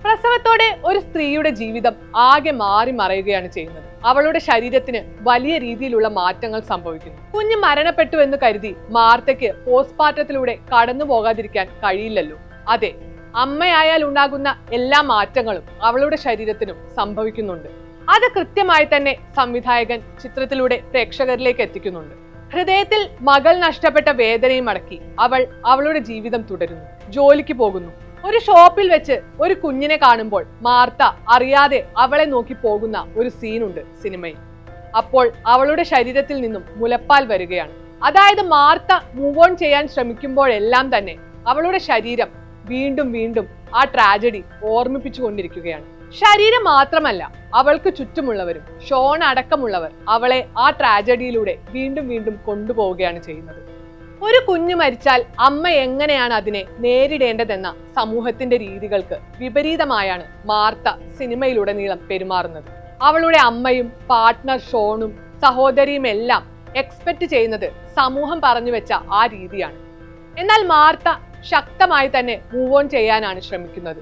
പ്രസവത്തോടെ ഒരു സ്ത്രീയുടെ ജീവിതം ആകെ മാറി മറയുകയാണ് ചെയ്യുന്നത്. അവളുടെ ശരീരത്തിന് വലിയ രീതിയിലുള്ള മാറ്റങ്ങൾ സംഭവിക്കുന്നു. കുഞ്ഞ് മരണപ്പെട്ടു എന്ന് കരുതി മാർത്തയ്ക്ക് പോസ്റ്റ്മോർട്ടത്തിലൂടെ കടന്നു പോകാതിരിക്കാൻ കഴിയില്ലല്ലോ. അതെ, അമ്മയായാൽ ഉണ്ടാകുന്ന എല്ലാ മാറ്റങ്ങളും അവളുടെ ശരീരത്തിനും സംഭവിക്കുന്നുണ്ട്. അത് കൃത്യമായി തന്നെ സംവിധായകൻ ചിത്രത്തിലൂടെ പ്രേക്ഷകരിലേക്ക് എത്തിക്കുന്നുണ്ട്. ഹൃദയത്തിൽ മകൾ നഷ്ടപ്പെട്ട വേദനയും അടക്കി അവൾ അവളുടെ ജീവിതം തുടരുന്നു. ജോലിക്ക് പോകുന്നു. ഒരു ഷോപ്പിൽ വെച്ച് ഒരു കുഞ്ഞിനെ കാണുമ്പോൾ മാർത്ത അറിയാതെ അവളെ നോക്കി പോകുന്ന ഒരു സീനുണ്ട് സിനിമയിൽ. അപ്പോൾ അവളുടെ ശരീരത്തിൽ നിന്നും മുലപ്പാൽ വരികയാണ്. അതായത് മാർത്ത മൂവ് ഓൺ ചെയ്യാൻ ശ്രമിക്കുമ്പോഴെല്ലാം തന്നെ അവളുടെ ശരീരം വീണ്ടും വീണ്ടും ആ ട്രാജഡി ഓർമ്മിപ്പിച്ചുകൊണ്ടിരിക്കുകയാണ്. ശരീരം മാത്രമല്ല, അവൾക്ക് ചുറ്റുമുള്ളവരും ഷോൺ അടക്കമുള്ളവർ അവളെ ആ ട്രാജഡിയിലൂടെ വീണ്ടും വീണ്ടും കൊണ്ടുപോവുകയാണ് ചെയ്യുന്നത്. ഒരു കുഞ്ഞ് മരിച്ചാൽ അമ്മ എങ്ങനെയാണ് അതിനെ നേരിടേണ്ടതെന്ന സമൂഹത്തിന്റെ രീതികൾക്ക് വിപരീതമായാണ് മാർത്ത സിനിമയിലുടനീളം പെരുമാറുന്നത്. അവളുടെ അമ്മയും പാർട്ട്ണർ ഷോണും സഹോദരിയും എല്ലാം എക്സ്പെക്ട് ചെയ്യുന്നത് സമൂഹം പറഞ്ഞു വെച്ച ആ രീതിയാണ്. എന്നാൽ മാർത്ത ശക്തമായി തന്നെ മൂവ് ഓൺ ചെയ്യാനാണ് ശ്രമിക്കുന്നത്.